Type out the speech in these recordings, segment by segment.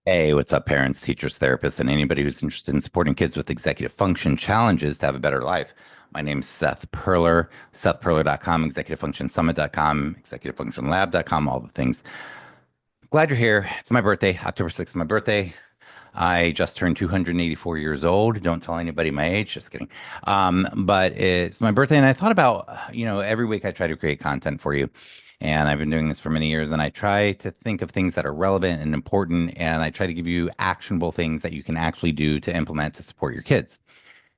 Hey, what's up, parents, teachers, therapists, and anybody who's interested in supporting kids with executive function challenges to have a better life? My name's Seth Perler, sethperler.com, executivefunctionsummit.com, executivefunctionlab.com, all the things. Glad you're here. It's my birthday, October 6th, my birthday. I just turned 284 years old. Don't tell anybody my age. Just kidding. But it's my birthday, and I thought about, every week I try to create content for you. And I've been doing this for many years, and I try to think of things that are relevant and important, and I try to give you actionable things that you can actually do to implement to support your kids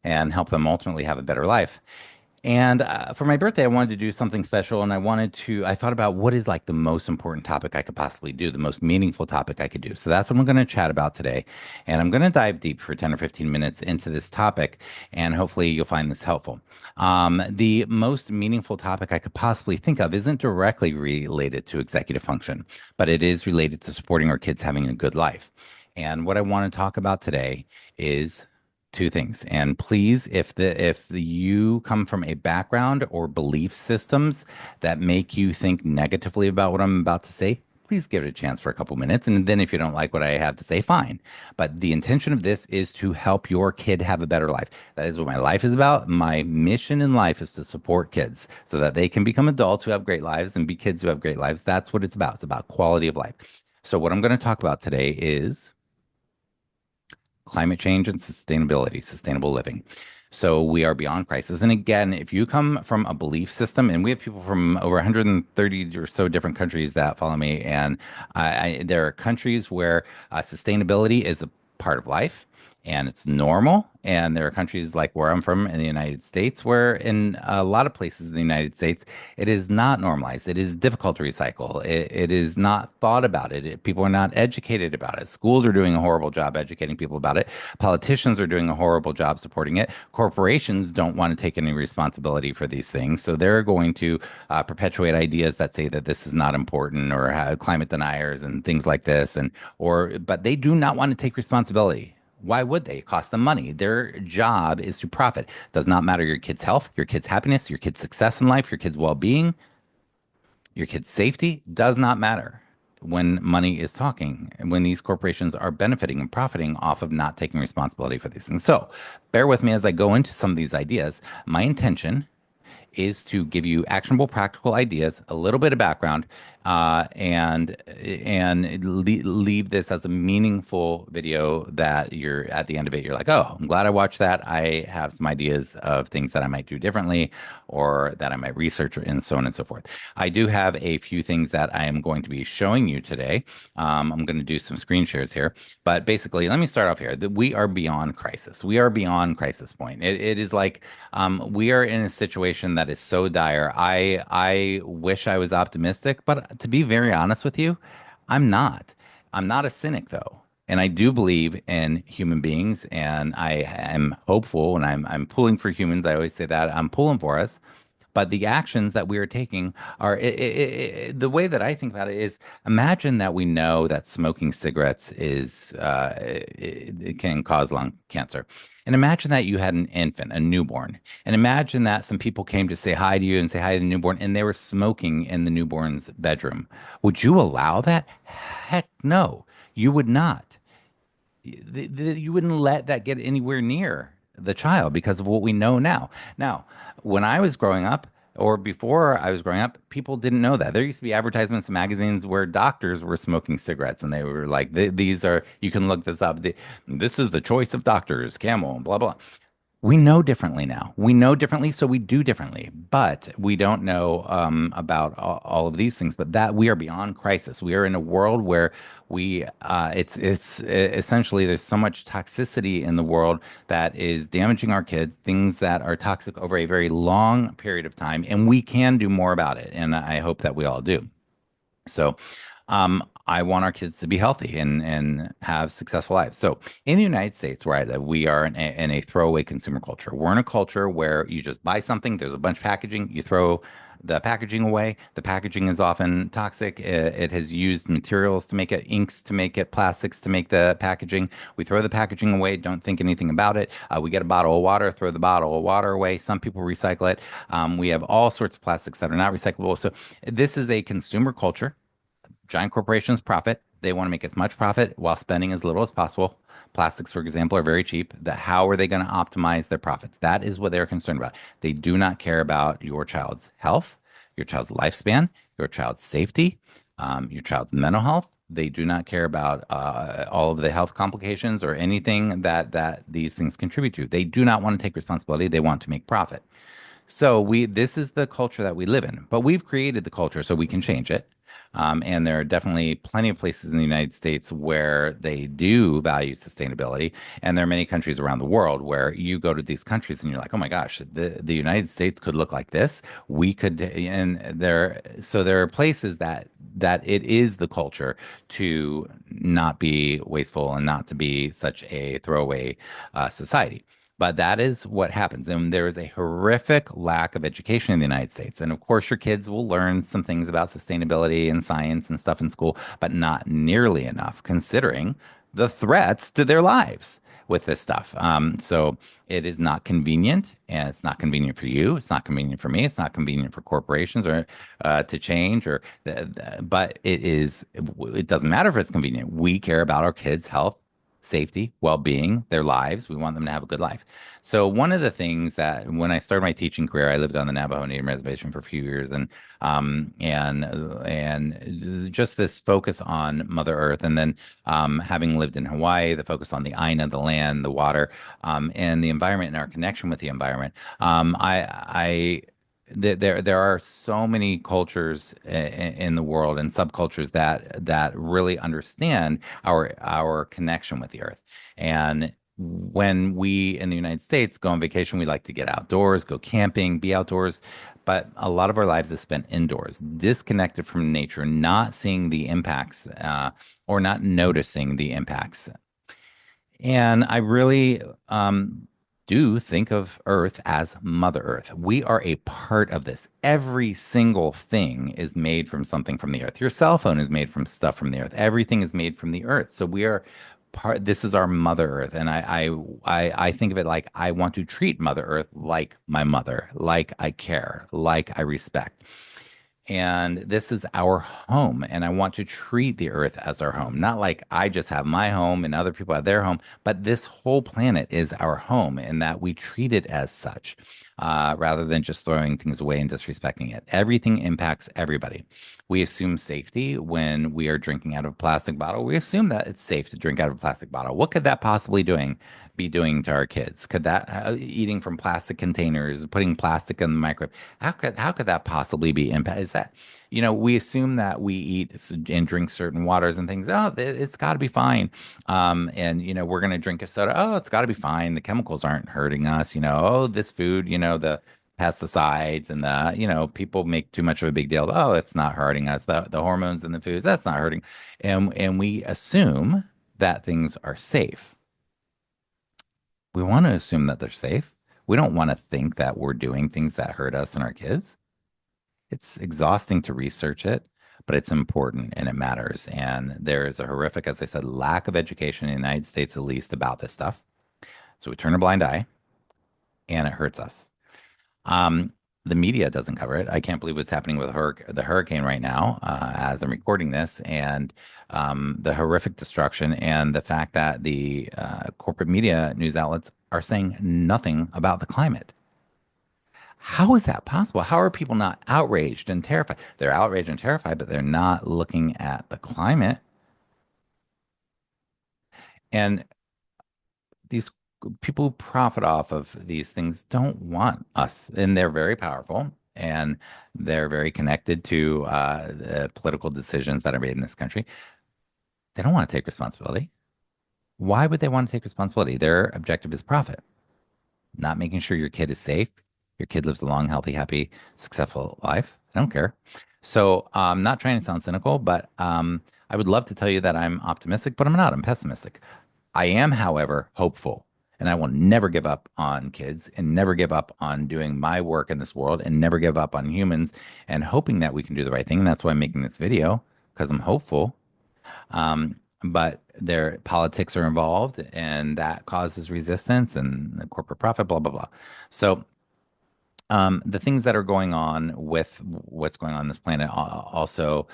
and help them ultimately have a better life. And for my birthday, I wanted to do something special, and I thought about what is like the most important topic I could possibly do, the most meaningful topic I could do. So that's what I'm going to chat about today. And I'm going to dive deep for 10 or 15 minutes into this topic, and hopefully you'll find this helpful. The most meaningful topic I could possibly think of isn't directly related to executive function, but it is related to supporting our kids having a good life. And what I want to talk about today is two things. And please, if you come from a background or belief systems that make you think negatively about what I'm about to say, please give it a chance for a couple minutes. And then if you don't like what I have to say, fine. But the intention of this is to help your kid have a better life. That is what my life is about. My mission in life is to support kids so that they can become adults who have great lives and be kids who have great lives. That's what it's about. It's about quality of life. So what I'm going to talk about today is climate change and sustainability, sustainable living. So we are beyond crisis. And again, if you come from a belief system, and we have people from over 130 or so different countries that follow me, and there are countries where sustainability is a part of life and it's normal. And there are countries like where I'm from in the United States, where in a lot of places in the United States, it is not normalized. It is difficult to recycle. It is not thought about people are not educated about it. Schools are doing a horrible job educating people about it. Politicians are doing a horrible job supporting it. Corporations don't want to take any responsibility for these things. So they're going to perpetuate ideas that say that this is not important or have climate deniers and things like this. But they do not want to take responsibility. Why would they? It costs them money. Their job is to profit. Does not matter your kid's health, your kid's happiness, your kid's success in life, your kid's well-being, your kid's safety does not matter when money is talking and when these corporations are benefiting and profiting off of not taking responsibility for these things. So bear with me as I go into some of these ideas. My intention is to give you actionable, practical ideas, a little bit of background, and leave this as a meaningful video that you're at the end of it. You're like, oh, I'm glad I watched that. I have some ideas of things that I might do differently, or that I might research, and so on and so forth. I do have a few things that I am going to be showing you today. I'm going to do some screen shares here, but basically, let me start off here. We are beyond crisis. We are beyond crisis point. It is like we are in a situation that is so dire. I wish I was optimistic, but to be very honest with you, I'm not. I'm not a cynic though. And I do believe in human beings, and I am hopeful, and I'm pulling for humans. I always say that I'm pulling for us. But the actions that we are taking are the way that I think about it is, imagine that we know that smoking cigarettes it can cause lung cancer. And imagine that you had an infant, a newborn. And imagine that some people came to say hi to you and say hi to the newborn, and they were smoking in the newborn's bedroom. Would you allow that? Heck no, you would not. You wouldn't let that get anywhere near the child because of what we know now. Now, when I was growing up, or before I was growing up, people didn't know that. There used to be advertisements in magazines where doctors were smoking cigarettes, and they were like, "These are, you can look this up. This is the choice of doctors, Camel, blah, blah." We know differently now. We know differently, so we do differently. But we don't know about all of these things. But that we are beyond crisis. We are in a world where it's essentially there's so much toxicity in the world that is damaging our kids. Things that are toxic over a very long period of time, and we can do more about it. And I hope that we all do. So, I want our kids to be healthy and have successful lives. So, in the United States, where I live, we are in a throwaway consumer culture. We're in a culture where you just buy something, there's a bunch of packaging, you throw the packaging away. The packaging is often toxic. It has used materials to make it, inks to make it, plastics to make the packaging. We throw the packaging away, don't think anything about it. We get a bottle of water, throw the bottle of water away. Some people recycle it. We have all sorts of plastics that are not recyclable. So, this is a consumer culture. Giant corporations profit. They want to make as much profit while spending as little as possible. Plastics, for example, are very cheap. How are they going to optimize their profits? That is what they're concerned about. They do not care about your child's health, your child's lifespan, your child's safety, your child's mental health. They do not care about all of the health complications or anything that these things contribute to. They do not want to take responsibility. They want to make profit. So this is the culture that we live in, but we've created the culture so we can change it. And there are definitely plenty of places in the United States where they do value sustainability. And there are many countries around the world where you go to these countries and you're like, oh my gosh, the United States could look like this. We could, and so there are places that it is the culture to not be wasteful and not to be such a throwaway society. But that is what happens. And there is a horrific lack of education in the United States. And of course, your kids will learn some things about sustainability and science and stuff in school, but not nearly enough considering the threats to their lives with this stuff. So it is not convenient, and it's not convenient for you. It's not convenient for me. It's not convenient for corporations or to change but it is. It doesn't matter if it's convenient. We care about our kids' health, safety, well-being, their lives. We want them to have a good life. So one of the things that when I started my teaching career, I lived on the Navajo Nation reservation for a few years, and just this focus on Mother Earth, and then having lived in Hawaii, the focus on the Aina, the land, the water, and the environment and our connection with the environment. I there are so many cultures in the world and subcultures that really understand our connection with the earth. And when we in the United States go on vacation, we like to get outdoors, go camping, be outdoors. But a lot of our lives is spent indoors, disconnected from nature, not seeing the impacts or not noticing the impacts. And I really do think of Earth as Mother Earth. We are a part of this. Every single thing is made from something from the Earth. Your cell phone is made from stuff from the Earth. Everything is made from the Earth. So we are part. This is our Mother Earth, and I think of it like I want to treat Mother Earth like my mother, like I care, like I respect. And this is our home. And I want to treat the earth as our home, not like I just have my home and other people have their home, but this whole planet is our home and that we treat it as such rather than just throwing things away and disrespecting it. Everything impacts everybody. We assume safety when we are drinking out of a plastic bottle. We assume that it's safe to drink out of a plastic bottle. What could that possibly be doing to our kids? Could that eating from plastic containers, putting plastic in the microwave? How could that possibly be impact? Is that we assume that we eat and drink certain waters and things. Oh, it's got to be fine. And we're gonna drink a soda. Oh, it's got to be fine. The chemicals aren't hurting us. Oh, this food. The pesticides and people make too much of a big deal. Oh, it's not hurting us. The hormones in the foods, that's not hurting. And we assume that things are safe. We want to assume that they're safe. We don't want to think that we're doing things that hurt us and our kids. It's exhausting to research it, but it's important and it matters. And there is a horrific, as I said, lack of education in the United States, at least, about this stuff. So we turn a blind eye and it hurts us. Um, the media doesn't cover it. I can't believe what's happening with the hurricane right now, as I'm recording this, and the horrific destruction, and the fact that the corporate media news outlets are saying nothing about the climate. How is that possible? How are people not outraged and terrified? They're outraged and terrified, but they're not looking at the climate. And these people who profit off of these things don't want us, and they're very powerful and they're very connected to the political decisions that are made in this country. They don't want to take responsibility. Why would they want to take responsibility? Their objective is profit, not making sure your kid is safe, your kid lives a long, healthy, happy, successful life. I don't care. So I'm not trying to sound cynical, but I would love to tell you that I'm optimistic, but I'm not. I'm pessimistic. I am, however, hopeful, and I will never give up on kids and never give up on doing my work in this world and never give up on humans and hoping that we can do the right thing. And that's why I'm making this video because I'm hopeful. But their politics are involved and that causes resistance and the corporate profit, blah, blah, blah. So The things that are going on with what's going on this planet also,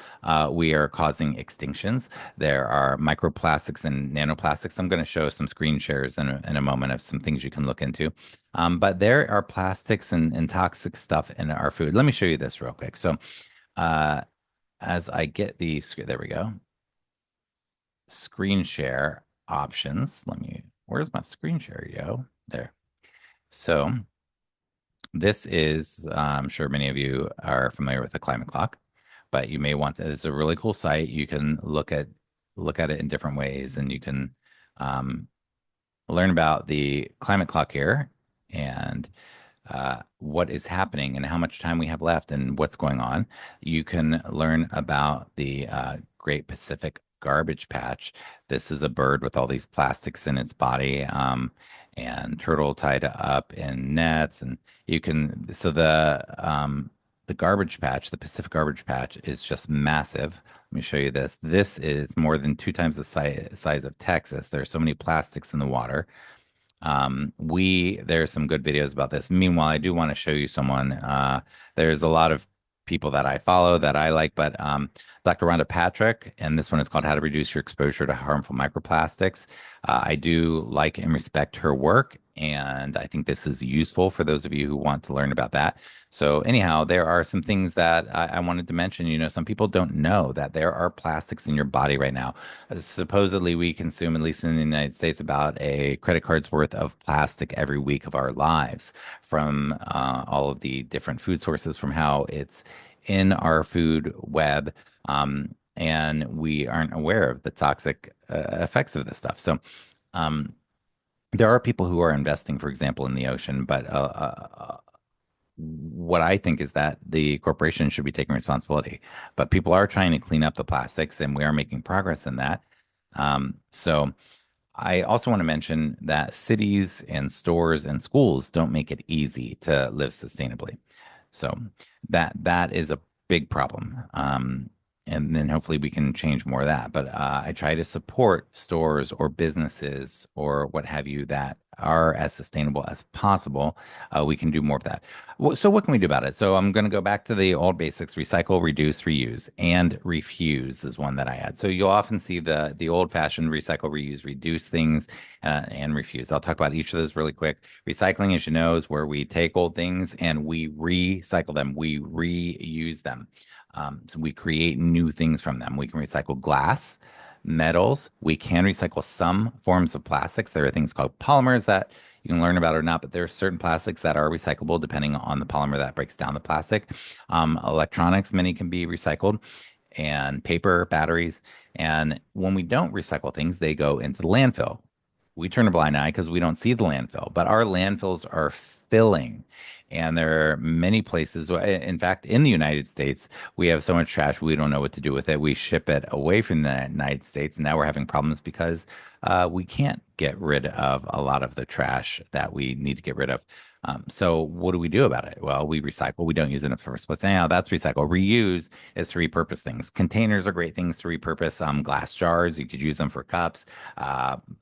we are causing extinctions. There are microplastics and nanoplastics. I'm going to show some screen shares in a moment of some things you can look into. But there are plastics and toxic stuff in our food. Let me show you this real quick. So, uh, as I get there we go, screen share options. Where's my screen share, yo? There. So, this is, I'm sure many of you are familiar with the climate clock, but you may want to, it's a really cool site. You can look at it in different ways, and you can um, learn about the climate clock here and what is happening and how much time we have left and what's going on. You can learn about the Great Pacific Garbage Patch. This is a bird with all these plastics in its body, and turtle tied up in nets. And you can, so the garbage patch, the Pacific Garbage Patch, is just massive. Let me show you this. This is more than 2 times the size of Texas. There are so many plastics in the water. There's some good videos about this. Meanwhile, I do want to show you someone. There's a lot of people that I follow that I like, but Dr. Rhonda Patrick, and this one is called How to Reduce Your Exposure to Harmful Microplastics. I do like and respect her work, and I think this is useful for those of you who want to learn about that. So, anyhow, there are some things that I wanted to mention. Some people don't know that there are plastics in your body right now. Supposedly, we consume, at least in the United States, about a credit card's worth of plastic every week of our lives from all of the different food sources, from how it's in our food web. And we aren't aware of the toxic effects of this stuff. So, um, there are people who are investing, for example, in the ocean, but what I think is that the corporation should be taking responsibility. But people are trying to clean up the plastics, and we are making progress in that. So I also want to mention that cities and stores and schools don't make it easy to live sustainably. So that is a big problem. And then hopefully we can change more of that. But I try to support stores or businesses or what have you that are as sustainable as possible. We can do more of that. So what can we do about it? So I'm going to go back to the old basics: recycle, reduce, reuse, and refuse is one that I add. So you'll often see the old-fashioned recycle, reuse, reduce things, and refuse. I'll talk about each of those really quick. Recycling, as you know, is where we take old things and we recycle them. We reuse them. So we create new things from them. We can recycle glass, metals. We can recycle some forms of plastics. There are things called polymers that you can learn about or not, but there are certain plastics that are recyclable depending on the polymer that breaks down the plastic. Electronics, many can be recycled, and paper, batteries. And when we don't recycle things, they go into the landfill. We turn a blind eye because we don't see the landfill, but our landfills are filling. And there are many places, in fact, in the United States, we have so much trash, we don't know what to do with it. We ship it away from the United States. And now we're having problems because we can't get rid of a lot of the trash that we need to get rid of. So what do we do about it? Well, we recycle. We don't use it in the first place. Anyhow, that's recycle. Reuse is to repurpose things. Containers are great things to repurpose. Glass jars, you could use them for cups.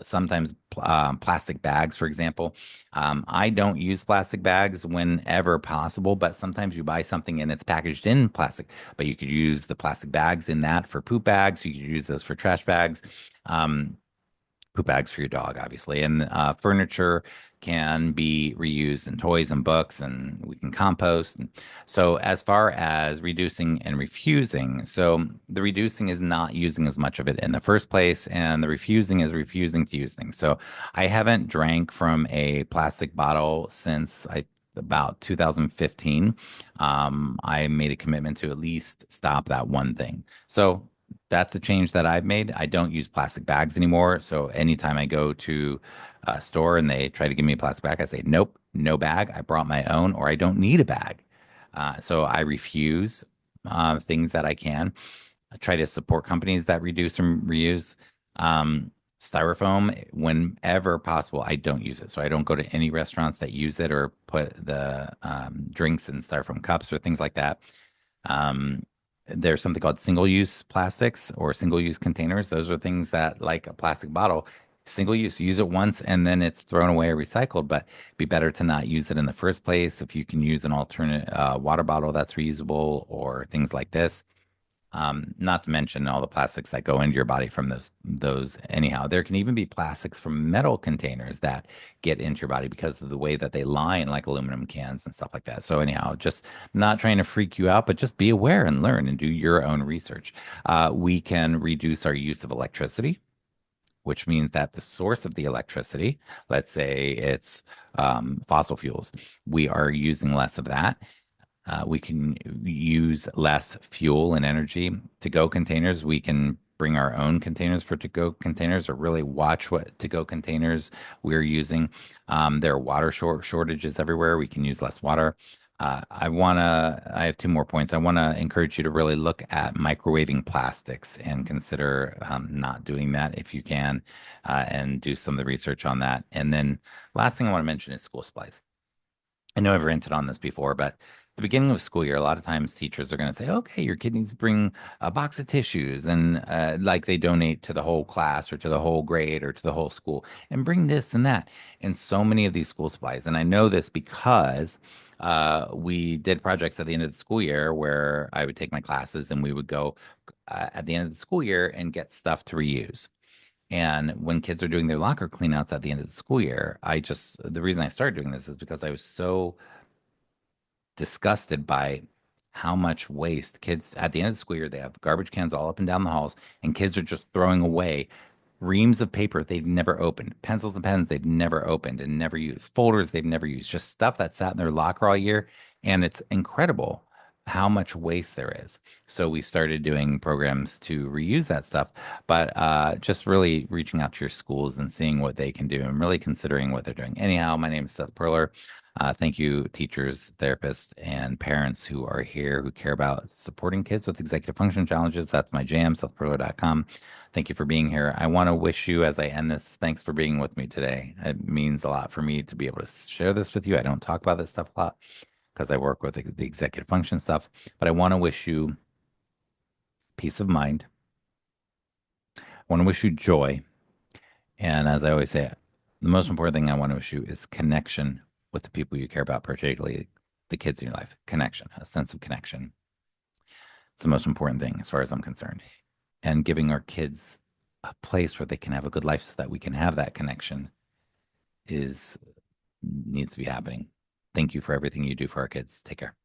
Sometimes plastic bags, for example. I don't use plastic bags whenever possible, but sometimes you buy something and it's packaged in plastic. But you could use the plastic bags in that for poop bags. You could use those for trash bags. Poop bags for your dog, obviously. And furniture can be reused in toys and books, and we can compost. And so, as far as reducing and refusing, so the reducing is not using as much of it in the first place, and the refusing is refusing to use things. So, I haven't drank from a plastic bottle since about 2015. I made a commitment to at least stop that one thing. So that's a change that I've made. I don't use plastic bags anymore. So anytime I go to a store and they try to give me a plastic bag, I say, nope, no bag. I brought my own, or I don't need a bag. So I refuse things that I can. I try to support companies that reduce and reuse. Um, Styrofoam, whenever possible, I don't use it. So I don't go to any restaurants that use it or put the drinks in styrofoam cups or things like that. Um, there's something called single-use plastics or single-use containers. Those are things that, like a plastic bottle, Single use, use it once and then it's thrown away or recycled, but it'd be better to not use it in the first place. If you can use an alternate water bottle that's reusable or things like this. Not to mention all the plastics that go into your body from those anyhow. There can even be plastics from metal containers that get into your body because of the way that they line, like aluminum cans and stuff like that. So anyhow, just not trying to freak you out, but just be aware and learn and do your own research. We can reduce our use of electricity, which means that the source of the electricity, let's say it's fossil fuels, we are using less of that. We can use less fuel and energy. To-go containers, we can bring our own containers for to-go containers or really watch what to-go containers we're using. There are water shortages everywhere. We can use less water. I have two more points. I want to encourage you to really look at microwaving plastics and consider not doing that if you can, and do some of the research on that. And then last thing I want to mention is school supplies. I know I've ranted on this before, but the beginning of school year, a lot of times teachers are going to say, okay, your kid needs to bring a box of tissues and like they donate to the whole class or to the whole grade or to the whole school and bring this and that and so many of these school supplies. And I know this because we did projects at the end of the school year where I would take my classes and we would go at the end of the school year and get stuff to reuse. And when kids are doing their locker cleanouts at the end of the school year, the reason I started doing this is because I was so disgusted by how much waste kids at the end of the school year, they have garbage cans all up and down the halls, and kids are just throwing away reams of paper they've never opened, pencils and pens they've never opened and never used, folders they've never used, just stuff that sat in their locker all year. And it's incredible how much waste there is. So we started doing programs to reuse that stuff, but just really reaching out to your schools and seeing what they can do and really considering what they're doing. Anyhow, my name is Seth Perler. Thank you, teachers, therapists, and parents who are here who care about supporting kids with executive function challenges. That's my jam, sethperler.com. Thank you for being here. I want to wish you, as I end this, thanks for being with me today. It means a lot for me to be able to share this with you. I don't talk about this stuff a lot because I work with the executive function stuff, but I want to wish you peace of mind. I want to wish you joy. And as I always say, the most important thing I want to wish you is connection with the people you care about, particularly the kids in your life. Connection, a sense of connection. It's the most important thing as far as I'm concerned. And giving our kids a place where they can have a good life so that we can have that connection is needs to be happening. Thank you for everything you do for our kids. Take care.